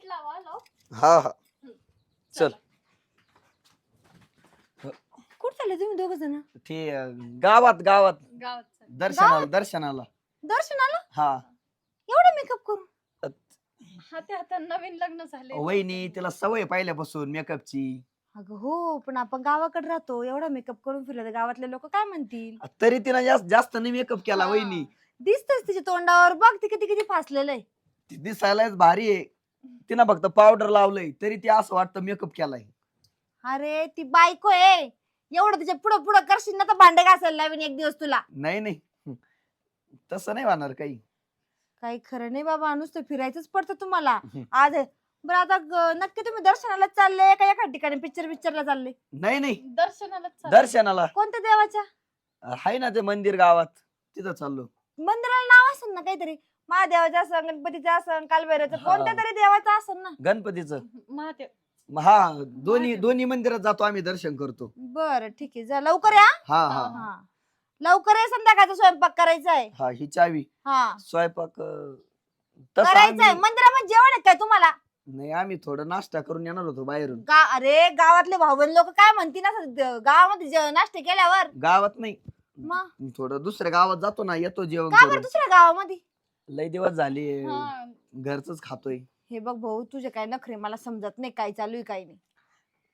लावा लाव. हा हा चल. कुठं चालले तुम्ही दोघ जण? ते गावात गावात गावात चल. दर्शनाला दर्शनाला. दर्शनाला हा एवढा मेकअप करून? हा ते आता नवीन लग्न झाले. वहिनी तिला सवय पहिल्यापासून मेकअपची. अगं हो, पण आपण गावाकडे राहतो, एवढा मेकअप करून फिरलं तर गावातले लोक काय म्हणतील? तरी तिला जास्त जास्त नाही मेकअप केला हा. वहिनी. दिसतच तिच्या तोंडावर, बघ ती किती किती फासलेलं आहे. ती दिसायलाच भारी आहे. तिनं फक्त पावडर लावलंय तरी ती असं वाटतं मेकअप केलाय. अरे ती बायको आहे, एवढं तिच्या पुढं पुढं करशील ना तर भांडे घासायला लावीन एक दिवस तुला. नाही नाही तसं नाही होणार काही. काही खरं नाही बाबा, नुसतं फिरायचंच पडतं तुम्हाला. हम्म. आज बरं आता नक्की तुम्ही दर्शनाला चालले का एका ठिकाणी पिक्चरला चालले? नाही नाही दर्शनाला चल. दर्शनाला कोणत्या देवाच्या आहे ना ते मंदिर गावात तिथं चाललो. मंदिराला नाव असेल ना काहीतरी, महादेवाचं असं, गणपतीचं असं, कालभैरवचं, हा. कोणत्या तरी देवाचं असेल ना. गणपतीचं. महादेव. हा दोन्ही मंदिरात जातो आम्ही, दर्शन करतो. बरं ठीक आहे, जा लवकर या. हा हा. हा हा लवकर या, संध्याकाळचा स्वयंपाक करायचा आहे. हा ही चावी. हा स्वयंपाक तसं करायचं आहे. आम्ही मंदिरामध्ये जेवण आहे काय तुम्हाला? नाही, आम्ही थोडं नाश्ता करून येणार होतो बाहेरून. अरे गावातले भाऊ बहीण लोक काय म्हणतील ना गावामध्ये नाश्ते केल्यावर? गावात नाही, मग थोडं दुसऱ्या गावात जातो ना, येतो जेवण का बरं करून. दुसऱ्या गावामध्ये? लय दिवस झाले हा. घरच खातोय. हे बघ भाऊ, तुझे काय नखरे मला समजत नाही, काय चालू आहे काय नाही.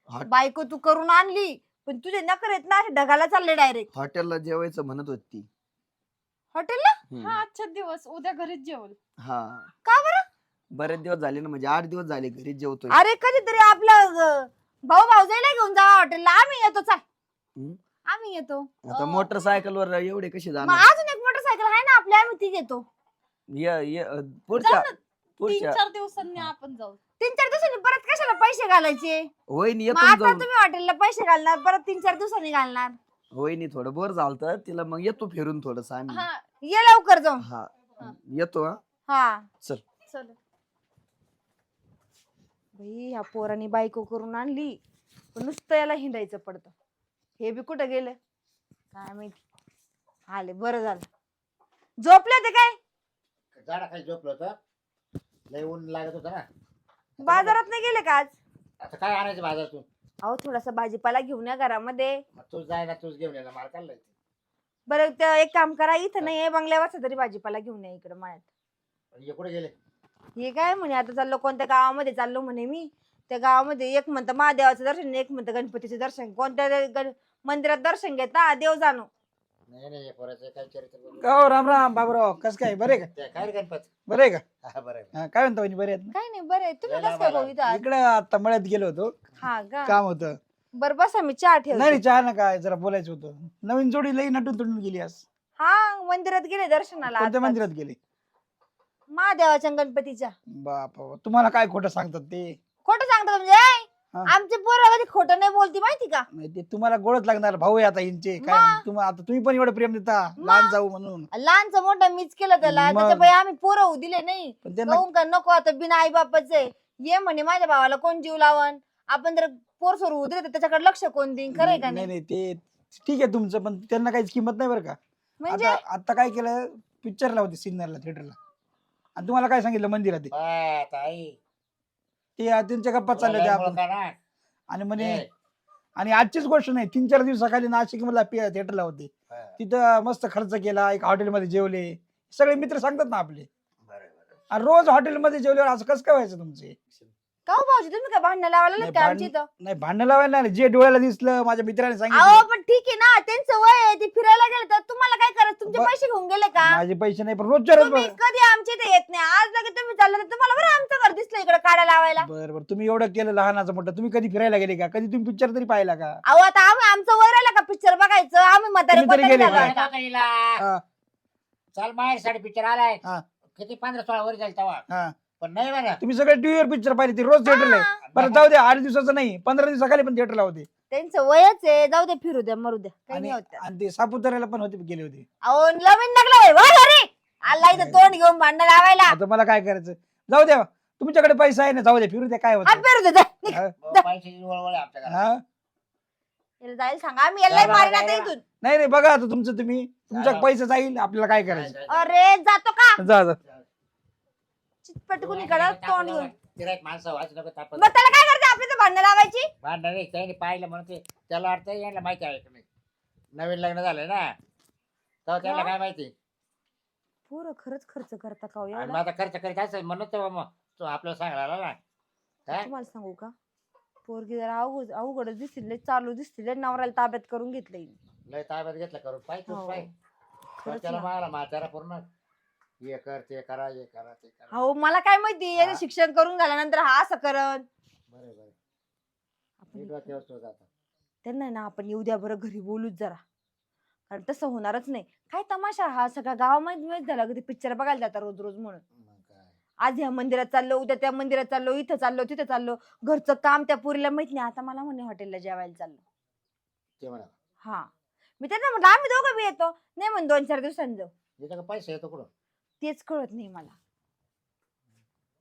हॉट- बायको तू करून आणली, पण तुझे नखरे आहेत ना असे ढगाला चालले डायरेक्ट. हॉटेलला जेवायचं म्हणत होती. हॉटेलला? हा आजच्या दिवस उद्या घरीच जेवल. हा का बरं? बरेच दिवस झाले ना, म्हणजे 8 दिवस झाले घरी जेवतोय. अरे कधीतरी आपलं भाऊ भाऊजाईला घेऊन जावा हॉटेलला, आम्ही येतो. चाल हम्म. आम्ही येतो. आता मोटरसायकल वर एवढे कसे मग जाणार? अजून एक मोटरसायकल आहे ना आपली, आम्ही ती घेतो. पुढच्या जाऊ ना. पुढच्या 3-4 दिवसांनी आपण जाऊ. 3-4 दिवसांनी परत कशाला पैसे घालायचे? वहिनी मग येतो आता जाऊन. तुम्ही हॉटेलला पैसे घालणार, परत 3-4 दिवसांनी घालणार. वहिनी थोडं बोर झालं तिला, मग येतो फिरून थोडस आम्ही. हा ये लवकर जाऊन. हा हा. येतो. हा हा चल. चल. भाई ह्या पोरांनी बायको करून आणली, पण नुसतं याला हिंडायचं पडतं. हे बी कुठं गेलं काय माहिती. आले बरं झालं. झोपले ते काय? झाडाखाली झोपलं होतं, लय ऊन लागत होतं ना. बाजारात नाही गेले का आज? आता काय आणायचं बाजारातून? अहो थोडासा भाजीपाला घेऊन या घरामध्ये. मग तूच जाय ना, तूच घेऊन ये ना, मला काय लायचं? बरं एक काम करा, इथं नाही बंगल्यावरचा तरी भाजीपाला घेऊन या इकडे मळ्यात. हे कुठे गेले? हे काय म्हणे आता चाललो कोणत्या गावामध्ये चाललो म्हणे मी. त्या गावामध्ये एक म्हणतं महादेवाचं दर्शन, एक म्हणतं गणपतीचं दर्शन. कोणत्या मंदिरात दर्शन घेता देव जाणो. नाही नाही, पोराचं काय चरित्र बघू. हो राम राम बाबूराव, कस काय बरे का? ते काय रे गणपत? बरे का? हा बरं आहे. हा, काय म्हणता वहिनी, बरे आहेत ना? काय नाही बरं आहे. तुम्ही यायला कसं काय मला. भाऊ इथं आज? इकडे आता मळ्यात गेलो होतो, हा का? काम होतं. बरं बसा, मी चहा नाही ठेवते. चहा ना, काय जरा बोलायचं होतं. नवीन जोडी लई नटून तुटून गेली आज. हा मंदिरात गेले दर्शनाला. कोणत्या आत्ताच. मंदिरात गेली? महादेवाच्या गणपतीच्या. बापा, तुम्हाला काय खोटं सांगतात ते? खोटं सांगता म्हणजे? हा. आमचे पोरं कधी खोटं नाही बोलती माहिती का? नाही, ते तुम्हाला गोडच लागणार, भाऊ आहे आता यांचे काय. मग? आता तुम्ही पण एवढं प्रेम देता मग? लहान जाऊ म्हणून. लहानचं मोठं मीच केलं त्याला, मग? त्याच्या बाई आम्ही पोरं होऊ दिले नाही. पण त्यांना कहून का नको आता बिना आई बापाचे. ये म्हणे माझ्या भावाला कोण जीव लावण, आपण जर पोर सोर होऊ दिले तर त्याच्याकडे लक्ष कोण देईन? खरंय का नाही नाही? नाही, ते ठीक आहे तुमचं, पण त्यांना काहीच किंमत नाही बरं का. म्हणजे आता आता काय केलं, पिक्चरला होते सिग्नलला, थिएटरला, आणि तुम्हाला काय सांगितलं मंदिरात ते? बाय, ताई. ते त्यांच्या गप्पा चालल्या तुला त्या लय आपण, मुलगा ना. आणि म्हणे, ए, आणि आजचीच गोष्ट नाही, 3-4 दिवसाखाली नाशिक मला थिएटरला होते. हा, तिथं मस्त खर्च केला, एक हॉटेलमध्ये जेवले. सगळे मित्र सांगतात ना आपले. बरं बरं. आणि रोज हॉटेलमध्ये जेवल्यावर असं कसं काय व्हायचं तुमचे? का हो भाऊजी, तुम्ही काय भांडण लावायला नाही, लागले का आमच्या इथं? नाही, भांडण लावायला नाही, जे डोळ्याला दिसलं माझ्या मित्राने अहो सांगितलं. पण ठीक आहे ना, त्यांचं वय आहे, ते फिरायला गेले तर तुम्हाला काय करायचं? तुमचे ब- पैसे घेऊन गेले का? माझे पैसे नाही, पण रोजच्या रोज. तुम्ही कधी आमच्या इथे येत नाही, आज लगेच तुम्ही चालले तर तुम्हाला बरं आमचं घर दिसलं इकडे काढा लावायला. बरं बरं, तुम्ही एवढं केलं लहानाचं मोठं, तुम्ही कधी फिरायला गेले का? कधी तुम्ही पिक्चर तरी पाहिला का? अहो आता आम्ही आमचं वय राहिलं का पिक्चर बघायचं? आम्ही म्हातारे तुम्ही तरी कोतारे गेले झालो का? आता. जाऊ का हिला? हा. चल माहेर साडी पिक्चर आलाय. हा. किती 15-16 वर जाईल तेव्हा. हा. पण नाही बरं. तुम्ही सगळे टीव्हीवर पिक्चर पाहिले, ते रोज थिएटरला आहे. हा. बरं जाऊ द्या, 8 दिवसाचं नाही, 15 दिवसाखाली पण थिएटरला होते. त्यांचं वयच आहे, जाऊ दे, फिरू द्या, मरू द्या, काही आणि नाही होत. आणि ते सापुताऱ्याला पण होते, गेले होते. अहो नवीन लागलं घरी आला इथं तोंड घेऊन भांडण लावायला. आता मला काय करायचं? जाऊ द्या, तुमच्याकडे पैसा आहे ना, जाऊ द्या, फिरू द्या, काय हा होतं. फिरू दे, निघ. पैशाची वळवळ आहे आमच्या घरात. हा? याला जायला सांगा, आम्ही याला मारेन आता इथून. नाही नाही, बघा आता तुमचं तुम्ही, तुमचा जा. पैसा जाईल, आपल्याला काय करायचं? अरे जातो का? जा जा. चितपट कुणीकडे तोंड घेऊन. तिला एक माणसं वाच नको तापत मग त्याला काय करते आपली तर भांडणं लावायची. भांडण नाही त्याने पाहिलं म्हणून ते त्याला वाटतं यायला माहिती आहे की नाही नवीन लग्न झालंय ना तेव्हा त्याला काय माहिती पोरं खरंच खर्च करता का हो आणि एवढा? मग आता खर्च करीत असेल म्हणून तेव्हा मग तो आपल्याला सांगायला ना काय तुम्हाला सांगू का, पोरगी जरा अवघडच दिसतील, लय चालू दिसतील, लय नवऱ्याला ताब्यात करून घेतलंय. लय ताब्यात घेतलं करून पाहिजे हो. पाहिजे खरंच त्याला ना. मागायला म्हातारा पूर्ण हे कर ते करा हे करा ते करा हो मला काय माहिती याने हा. शिक्षण करून झाल्यानंतर हा असं करण. बरं बरं आपण मी डोक्यावर तो जातो त्यांना ना आपण येऊ द्या बरं घरी बोलूच जरा, कारण तसं होणारच नाही. काय तमाशा हा सगळा गावामध्ये माहित झाला कधी पिक्चर बघायला जाता रोज रोज म्हणून. मग काय आज ह्या मंदिरात चाललो, उद्या त्या मंदिरात चाललो, इथं चाललो तिथं चाललो, घरचं काम त्या पुरीला माहित नाही. आता मला म्हणे हॉटेलला जेवायला चाललो. ते म्हणा हा मी त्यांना म्हटलं आम्ही दोघं बी येतो. नाही म्हण 2-4 दिवसांनी जाऊ. इथं का पैसे येतो कुठं तेच कळत नाही मला.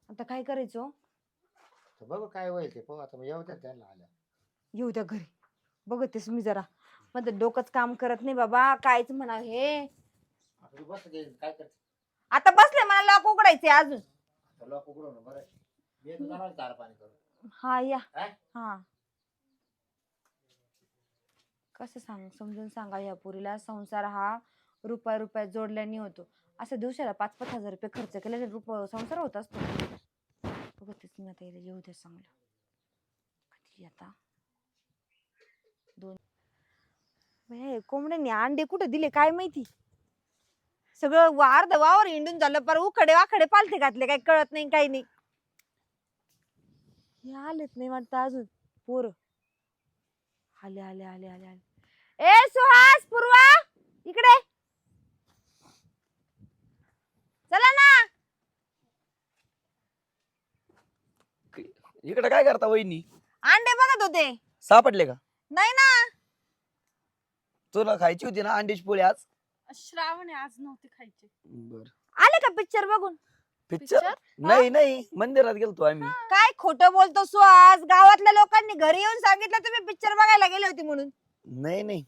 आता काय करायचं? तर बघू काय होईल ते पाहू आता मग येऊ द्या त्यांना आल्या येऊ द्या घरी, बघतेस मी जरा. माझं डोकंच काम करत नाही बाबा, कायच म्हणा हे. आता तू बस दे, काय करते आता बसले मला लॉक उघडायचे अजून. आता लोक उघडून बरं मी येतो जाणार चार पाणी करून हा या. काय? हा कसं समजून सांगा या पोरीला, संसार हा रुपया जोडल्याने होतो. असं दिवसाला 5-5 हजार रुपये खर्च केल्याने संसार होत असतो. बघतेच मी आता याला येऊ द्या चांगलं. कधी आता 2 कोंबड्यांनी अंडे कुठे दिले काय माहिती. सगळं अर्ध वावर हिंडून झालं, पर उखडे वाकडे पालथे घातले, काही कळत नाही काही नाही. हे आलेत नाही वाटतं अजून पोर. आले आले आले आले आले. ए सुहास, पूर्वा इकडे चला ना. इकडे काय करता वहिनी? अंडे बघत होते. सापडले का? नाही ना. तुला खायची होती ना अंडीची पोळी आज? श्रावण आहे, आज नव्हते खायचे. बर आले का पिक्चर बघून? पिक्चर नाही नाही मंदिरात गेलतो आम्ही. काय खोटं बोलतो सुहास, गावातल्या लोकांनी घरी येऊन सांगितलं तुम्ही पिक्चर बघायला गेले होते म्हणून. नाही नाही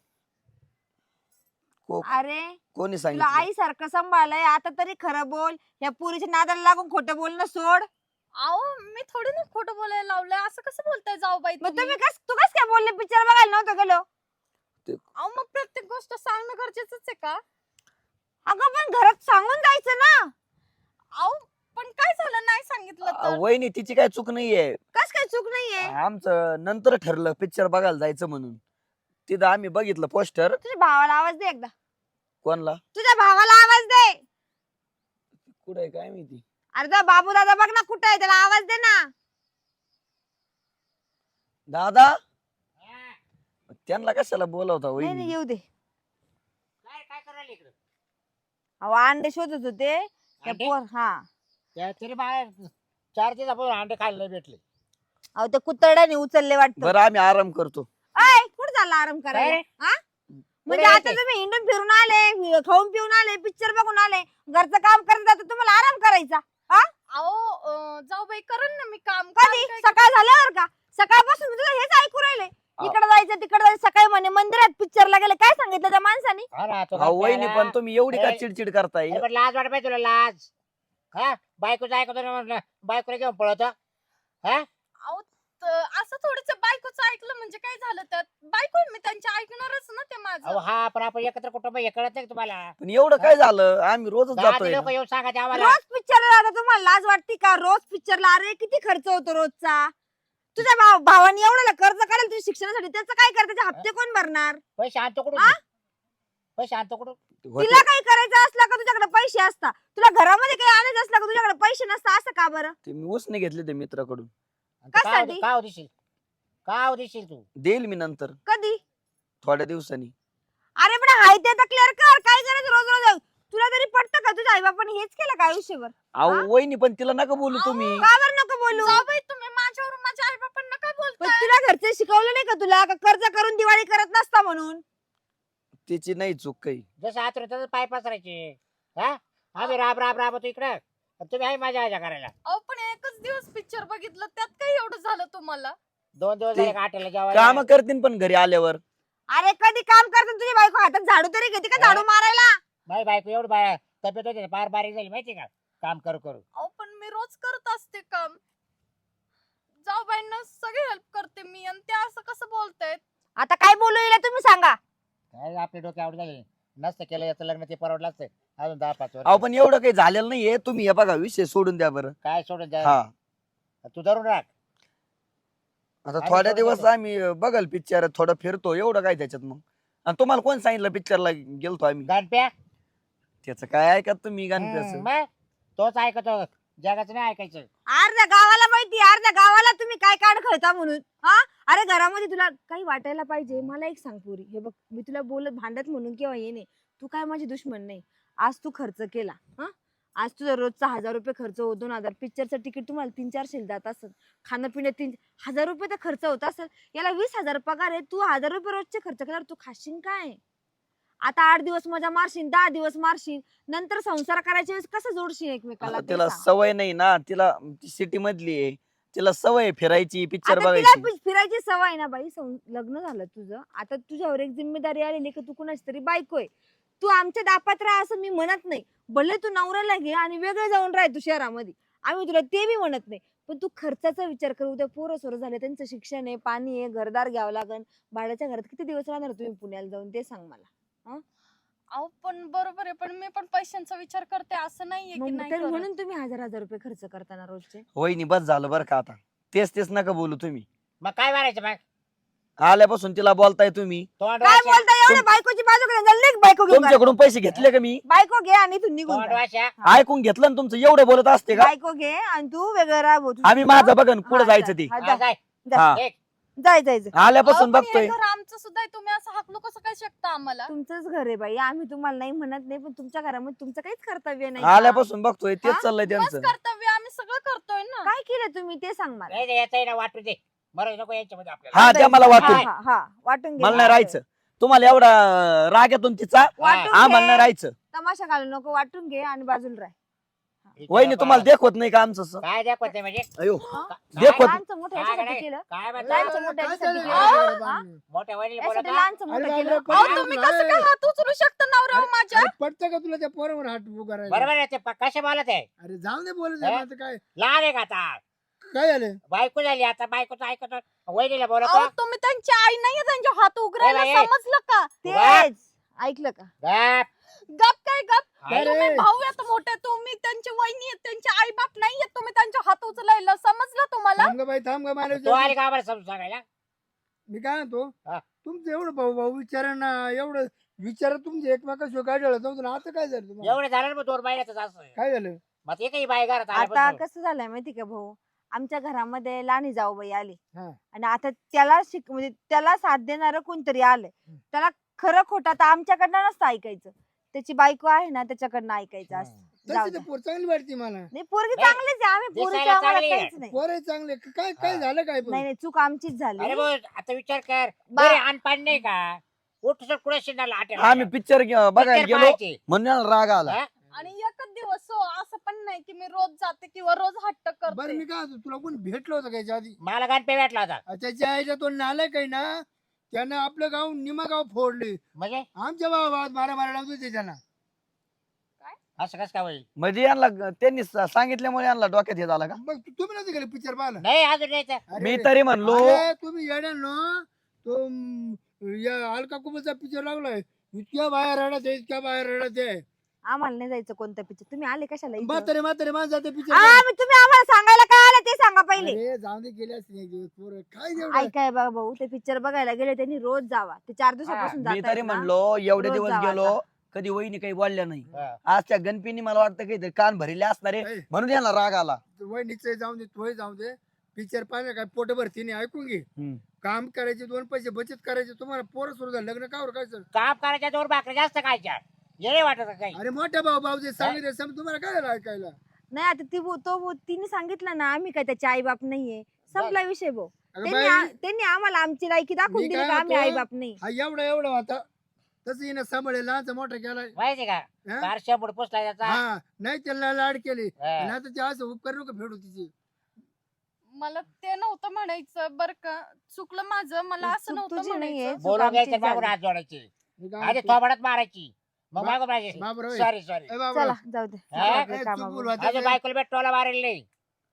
अरे कोणी तुला सांगितलं? आई सारखं सांभाळलंय, आता तरी खरं बोल. या पुरीच्या नादाला लागून खोटं बोलणं सोड. अहो मी थोडी ना खोटं बोलायला लावलंय, असं कसं बोलताय जाऊबाई मग तुम्ही? तू कस काय बोलले पिक्चर बघायला नव्हतं गेलो? अहो मग प्रत्येक गोष्ट सांगणं गरजेचंच आहे का? अगं पण घरात सांगून जायचं ना. अहो पण काय झालं नाही सांगितलं तर? वहिनी तिची काय चूक नाहीये. कस काय चूक नाहीये? आमचं नंतर ठरलं पिक्चर बघायला जायचं म्हणून. तिथं आम्ही बघितलं पोस्टर. तुझ्या भावाला आवाज दे एकदा. कोणला? तुझ्या भावाला आवाज दे. कुठे काय माहिती. अरे बाबू दादा बघ ना कुठं आहे, त्याला आवाज दे ना. दादा त्यांना कशाला बोलावता नाही नाही वहिनी? येऊ दे. काय काय करायला इकडं अहो अंडे शोधत होते त्या अंडे? पोर. हा त्या तरी बाहेर 4 दिवस आपण अंडे खायला नाही भेटले अहो ते कुत्तड्याने उचलले वाटतं. बरं आम्ही आराम करतो. अय कुठं झाला आराम करायला? काय रे? हा म्हणजे कुठे आता जायचंय? तुम्ही हिंडून फिरून आले, खाऊन पिऊन आले, पिक्चर बघून आले, घरचं काम करत जातं, तुम्हाला आराम करायचा? अहो जाऊबाई करण ना मी काम. कधी? काम काय- सकाळ झाल्यावर का? सकाळपासून मी तुला हेच ऐकू राहिले. इकडे जायचं तिकडे जायचं. सकाळी म्हणे मंदिरात पिक्चरला गेले, काय सांगितलं त्या माणसाने? हा ना, तो अहो वहिनी आपल्याला- पण तुम्ही एवढी का ए, चिडचिड करताय? अरे पण लाज वाटत पाहिजे तुला लाज हा बायकोचं ऐकतो ना म्हटलं बायकोला घेऊन पळतो हा अहो असं थोडस बायकोचं ऐकलं म्हणजे काय झालं त्यात? बायको आहे मी त्यांची, ऐकणारच ना ते अहो माझं. हा पण आपण एकत्र कुटुंब हे कळत नाही का तुम्हाला पण एवढं काय झालं? आम्ही रोजच जातोय लोक ना. येऊन सांगा आम्हाला रोज पिक्चरला जाता, तुम्हाला लाज वाटते का? रोज पिक्चरला अरे किती खर्च होतो रोजचा. तुझ्या भावाने एवढ्याला कर्ज काढेल तुझ्या शिक्षणासाठी, त्याचं काय कर? त्याचे हप्ते कोण भरणार? पैसे आणतो कुठून हा? पैसे आणतो कुठून होते. तिला काही करायचं असलं का तुझ्याकडे पैसे असता? तुला घरामध्ये काही आणायचं असलं का तुझ्याकडे पैसे नसता? असं का बरं? ते मी उसने घेतले ते मित्राकडून. कशासाठी? का देशील का देशील तू देईल मी नंतर कधी? थोड्या दिवसांनी. अरे पण हाय ते तर क्लिअर कर. काय करायचं रोज रोज? तुला तरी पटतं का तुझ्या आई बापाने हेच केलं का आयुष्यभर? अहो हा? वहिनी पण तिला नका बोलू तुम्ही. का बरं नको बोलू? जाऊबाई तुम्ही माझ्यावर माझ्या आई बापांना काय पण बोलताय? तुला घरचे शिकवलं नाही का तुला का कर्ज करून दिवाळी करत नसता म्हणून? तिची नाही चूक काही. जसं आतुर तसं पाय पसरायचे हा आम्ही राब राब राबतो इकडं तुम्ही आहे माझ्या आजा करायला अहो पण एकच दिवस पिक्चर बघितलं, त्यात काय एवढं झालं तुम्हाला? 2 दिवस ते झाले हॉटेलला काम जेवायला करतीन पण घरी आल्यावर. अरे कधी काम करते तुझी बायको? हातात झाडू तरी घेते का झाडू मारायला? माझी बायको एवढी बाय तब्येत होती फार बारीक झाली माहिती का काम करू करू अहो पण मी रोज करत असते काम. आपले डोके आवड झाले नसतं केलं याचं लग्न ते परवडलं असतं अजून 10-5 अहो वर्ष पण एवढं काही झालेलं नाहीये. तुम्ही हे बघा विषय सोडून द्या बरं. काय सोडून द्या हा तू धरून राख आता आम्ही थोड्या सोडून दिवस देतो. आम्ही बघल पिक्चर थोडं फिरतो एवढं काय त्याच्यात मग. आणि तुम्हाला कोण सांगितलं पिक्चरला गेलतो आम्ही? गणप्या त्याचं काय ऐकत तुम्ही गणप्याचं? मग तोच ऐकतो जगाचं नाही ऐकायचं अर्ध्या गावाला माहिती, अर्ध्या गावाला तुम्ही काय काढ खेळता म्हणून. हा अरे घरामध्ये तुला काही वाटायला पाहिजे. मला एक सांग पुरी, हे बघ मी तुला बोलत भांडत म्हणून किंवा ये नाही, तू काय माझी दुश्मन नाही. आज तू खर्च केला, हा आज तुझा रोजचा 1000 रुपये खर्च होतो, 2000 पिक्चरचं तिकीट तुम्हाला 300-400 जात असेल, खाणं पिणं 3000 रुपये तर खर्च होत असेल, याला 20,000 पगार आहे, तू 1000 रुपये रोजचे खर्च केल्यावर तू खाशील काय? आता 8 दिवस मजा मारशील, 10 दिवस मारशील, नंतर संसार करायच्या वेळेस कसं जोडशील एकमेकाला ते तिला सांग. सवय नाही ना. तिला सिटी मधली आहे. तिला सवय आहे फिरायची पिक्चर आता तिला बघायची. फिरायची सवय ना बाई. लग्न झालं तुझं, आता तुझ्यावर एक जिम्मेदारी आलेली की तू कुणाची तरी बायको आहे. तू आमच्या दापात राहा असं मी म्हणत नाही. भले तू नवऱ्याला घे आणि वेगळे जाऊन राह तू शहरामध्ये, आम्ही तुला ते बी म्हणत नाही. पण तू खर्चाचा विचार कर. उद्या पोरं सोरं झाले, त्यांचं शिक्षण आहे, पाणी आहे, घरदार घ्यावं लागन. भाड्याच्या घरात किती दिवस राहणार तुम्ही पुण्याला जाऊन ते सांग मला. अहो पण बरोबर आहे, पण मी पण पैशांचा विचार करते, असं नाहीये की मग नाही तर करत. म्हणून तुम्ही 1000 रुपये खर्च करताना रोजचे. वहिनी बस झालं बरं का आता. तेच नका बोलू तुम्ही. मग काय मारायचं मग आल्यापासून तिला बोलताय तुम्ही. तोंड काय वाशा बोलता एवढे बायकोची बाजू घेऊन बायको घेऊन तुमच्याकडून पैसे घेतले का मी? बायको घे आणि तू निघून तोंड जा. वाशा ऐकून घेतलं ना तुमचं? एवढे बोलत असते का? बायको घे आणि तू वेगळं राहा भाऊ. आम्ही माझं बघन पुढे हा, जायचं जा. ते. हा, हा, जा. काय हा एक जायचं आल्यापासून अहो, पण हे बघतोय. घर आमचं सुद्धा आहे, तुम्ही असं हाकलू कसं काय शकता आम्हाला? तुमचंच घर आहे बाई, आम्ही तुम्हाला नाही म्हणत नाही, पण तुमच्या घरामध्ये तुमचं काहीच कर्तव्य नाही का? आल्यापासून बघतोय तेच हा? चाललंय बस त्यांचं. कर्तव्य आम्ही सगळं करतोय ना. काय केलं तुम्ही ते सांग मला. नाही याचा आहे ना वाटू दे मरायचं नको यांच्यामध्ये आपल्याला हा त्या मला वाटून. हा, हा, वाटून घे. मला नाही राहायचं. तुम्हाला एवढा राग येतो तिचा, वाटून आम्हाला घे. नाही राहायचं. तमाशा घालू नको, वाटून घे आणि बाजूला राह. वहिनी तुम्हाला देखवत नाही का आमचं असं? काय दाखवते म्हणजे अयो काय- देखवत. लहानचं मोठं याच्यासाठी केलं. काय म्हणता? लहानचं मोठं काय याच्यासाठी झालं? केलं. हा? मोठ्या वडील यासाठी बोलत लहानचं अरे मोठं बापरे, केलं. पण- अहो तुम्ही कसं काय हात उचलू शकता नवऱ्यावर माझ्या? अरे पटतं का तुला त्या पोरावर हात उगारायला? बरोबर आहे ते कसे बोलत आहे अरे जाऊ दे बोलत हा? आता काय लहान आहे का आता काय झालं? बायको झाली आता बायकोचं ऐकतो वहिनीला बोलत अहो तुम्ही त्यांची आई नाहीये, त्यांचे हात उघडायला ए बाई. समजलं का? तेच ऐकलं का? गप. गप काय गप? अरे. तुम्ही भाऊ आहेत मोठे, तुम्ही त्यांचे वहिनी आहेत, त्यांचे आई बाप नाहीये, तुम्ही त्यांचे हात उचलायला समजलं तुम्हाला? थांब ग बाई थांब ग मला तू आली का आम्हाला समजून सांगायला मी काय म्हणतो हा. तुमचं एवढं भाऊ भाऊ विचारा ना एवढं विचारा तुमचे एकमेकाशिवाय काय झालं नव्हतं ना आता काय झालं तुम्हाला? एवढे झालं ना मग 2 महिन्याचं असं काय झालं? मग ते काही बाय घरात आता आल्यापासून. कसं झालंय माहिती का भाऊ, आमच्या घरामध्ये लहानी जाऊबाई आली हा. आणि आता त्याला म्हणजे त्याला साथ देणार कोणतरी आलंय. त्याला खरं खोटं आता आमच्याकडनं नसतं ऐकायचं, त्याची बायको आहे ना त्याच्याकडनं ऐकायचं असतं. जाऊ तशी द्या. ते पोर चांगली वाटते मला नाही पोरगी नाही, चांगलीच आहे, आम्ही पोरीचं दिसायला आम्हाला चांगली आहे. काहीच नाही. पोर चांगले काय काय झालं काय पण? नाही नाही चूक आमचीच झाली. अरे भाऊ आता विचार कर बा- बरे अनपान नाही का उठ कुठे शिंदाला आम्ही पिक्चर बघायला गेलो म्हणून याला राग आला. आणि एकच दिवस हो, असं पण नाही की मी रोज जाते किंवा रोज हट्ट बरं करते. मी काय म्हणतो, तुला कोण भेटलं होतं का याच्या आधी? मला गणपे भेटला होता त्याच्या आईच्या तो नालाय काही ना त्यानं आपलं गाव निमा गाव फोडले. म्हणजे आमच्या भावात मारा मारा लावतो त्याच्यानं. असं कसं काय होईल म्हणजे यांना त्यांनी सांगितल्यामुळे यांना डोक्यात हे झालं का? मग तुम्ही नव्हते गेले पिक्चर पाहायला? नाही अजून यायचं अरे, मी तरी म्हणलो अरे, तुम्ही येड्यानो तो या अलका कुबलचा पिक्चर लागलाय इतक्या बाहेर रडत आहे इतक्या बाहेर रडत आहे. आम्हाला नाही जायचं कोणतं पिक्चर, तुम्ही आले कशाला इथं? म्हातारे म्हातारे माणसाचे पिक्चर. तुम्ही आम्हाला सांगायला काय आलं ते सांगा पहिले. अरे जाऊ दे गेले असते एक दिवस पोरं. काय एवढं? ऐकाय बघा भाऊ, ते पिक्चर बघायला गेले त्यांनी रोज जावा, ते 4 दिवसापासून मी जातायत तरी ना. म्हणलो एवढे रोज दिवस जावा गेलो कधी वहिनी काही बोलल्या नाही. हा. आज त्या गणपीनी मला वाटतं काही कान भरले असणारे ए, म्हणून यांना राग आला. वहिनीचे जाऊ दे तोही जाऊ दे पिक्चर पाहिजे काय पोट भरतीने ऐकून घे. हम्म. काम करायचे 2 पैसे बचत करायचे तुम्हाला पोरं सुरू झालं लग्न कावर काय सर? काम करायच्या 2 भाकरी जास्त खायच्या ये वाटत का काही अरे मोठ्या भाऊ भाऊजे सांगितलं समज तुम्हाला काय झालं ऐकायला? नाही आता तिने सांगितलं ना, आम्ही काय त्याचे आई बाप नाहीये, संपला विषय भाऊ. अगं त्यांनी बाई, त्यांनी आम्हाला आमची लायकी दाखवून मी दिली काय का आम्ही म्हणतो? आई बाप नाही. हा एवढा होता तसं हिनं सांभाळेल लहानचा मोठा केलाय. माहिती का हा? 400 फूट पुसला त्याचा हा नाही त्याला लाड केले हा. आणि आता ते असं उपकार नको फेडू तिची. मला ते नव्हतं म्हणायचं बर का, चुकलं माझं, मला असं चूक नव्हतं तुझी नाहीये, म्हणायचं. चूक बोलून आमचीच घ्यायचं मागून झाली. हात जोडायचे मी काय आधी म्हणतो, थोबडत मारायची मग मागून मारायची बाबराव, सॉरी सॉरी ए बाबराव, चला जाऊ दे, हा? चला ए, आपल्या चूक कामावर. बोल होते अजून ते. बायकोला टोला मारेल नाही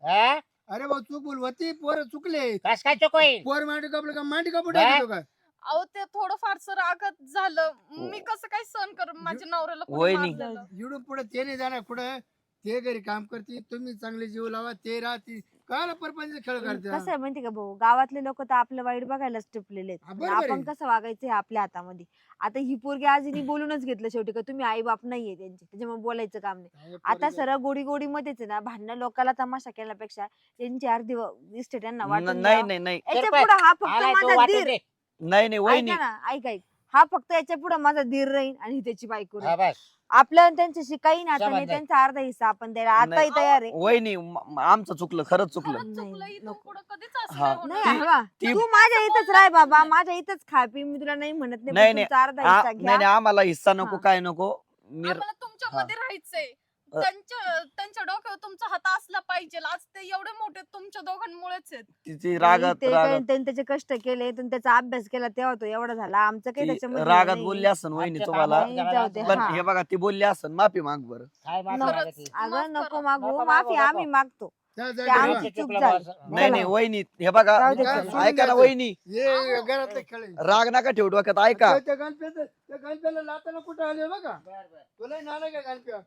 हा? अरे भाऊ चूक बोल होती पोरं चुकले. कस काय चुक होईल पोर मांडी कापलं का मांडी कापू हा? टाकतो का? अहो ते थोडं फारसं रागत झालं. मी कसं काय सहन कर माझ्या नवऱ्याला कोणी वहिनी. मारलेलं. इकडून पुढे ते नाही जाणार कुठं ते घरी काम करते तुम्ही चांगले जीव लावा ते राहते काय परपंच खेळ करते कसं आहे माहिती का भाऊ, गावातले लोक तर आपलं वाईट बघायलाच टिपलेले हा, आहेत. बरोबर आपण आहे. कसं वागायचं हे आपल्या हातामध्ये. आता ही पोरगी आज हिने बोलूनच घेतलं शेवटी का तुम्ही आई बाप नाहीये त्यांचे, त्याच्यामुळे बोलायचं काम नाही. आता सरळ गोडी गोडी मध्येच आहे ना, भांडणं लोकांना तमाशा केल्यापेक्षा त्यांची अर्धी इस्टेट यांना वाटून नाही द्यावं. नाही नाही याच्या शिरपत, पुढे हा फक्त आलाय तो माझा वाटून धीर. दे. नाही नाही वहिनी ऐका ना, ऐक हा फक्त याच्या पुढे माझा धीर राहील आणि ही त्याची बायको हा, राहील. बस. आपल्या आणि त्यांच्याशी काही नातं समज नाही, नाही. त्यांचा अर्धा हिस्सा आपण द्यायला आताही नाही. तयार आहे. वहिनी आमचं चुकलं, खरंच चुकलं. खरंच चुकलं. नाही, इथून नको. पुढं कधीच असं हा. नाही नाही होणार. हवा ती- तू माझ्या इथंच राह बाबा, माझ्या इथंच खा पी, मी तुला नाही म्हणत नाही, नाही, पण नाही. तुमचा अर्धा आ- हिस्सा नाही घ्या. नाही आम्हाला हिस्सा नको हा. काय नको. मी आम्हाला तुमच्यामध्ये राहायचंय. त्यांच्या डोक्यावर तुमचा हात असला पाहिजे. आज ते एवढे मोठे तुमच्या दोघांमुळेच आहेत. तिची नाही, रागात ते काय रागात त्यांनी त्याचे कष्ट केले, त्यांनी त्याचा अभ्यास केला तेव्हा तो एवढा झाला. आमचं काही ती त्याच्यामध्ये रागात नाही. बोलली असन वहिनी आमच्या तुम्हाला. कामावर नाही, जरा जाऊ दे, पण हा. हे बघा ती बोलली असन माफी माग बरं. काय माफी खरंच. मागायची? अगं माफ नको करा. मागू, नको माफी मागू, आम्ही मागतो. त्या ते जागेवर आमची चूक चुकलं झाली. बा. नाही नाही चला. वहिनी हे बघा जाऊ दे, काय चला. सोडून ऐका ना द्यायचं. वहिनी, हे घरातले खेळ आहे. राग नका ठेवू डोक्यात. ऐका त्या गणप्याला लाताना कुठं आले बघा बरं, बरं. तुला नाला का गणप्या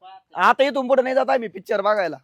आता इथून पुढे नाही जात आम्ही पिक्चर बघायला.